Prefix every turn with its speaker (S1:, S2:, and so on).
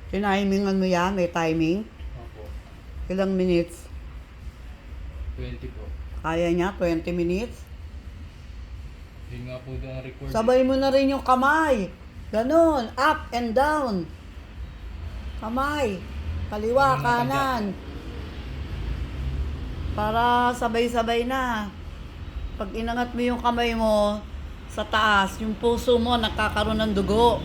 S1: Tinimingan mo yan? May timing?
S2: Opo.
S1: Ilang minutes?
S2: 20 po.
S1: Kaya niya? 20 minutes?
S2: Yun nga po doon ang record.
S1: Sabay mo na rin yung kamay. Ganon. Up and down. Kamay. Kaliwa,
S2: Ganun
S1: kanan. Para sabay-sabay na. Pag inangat mo yung kamay mo sa taas, yung puso mo nakakaroon ng dugo.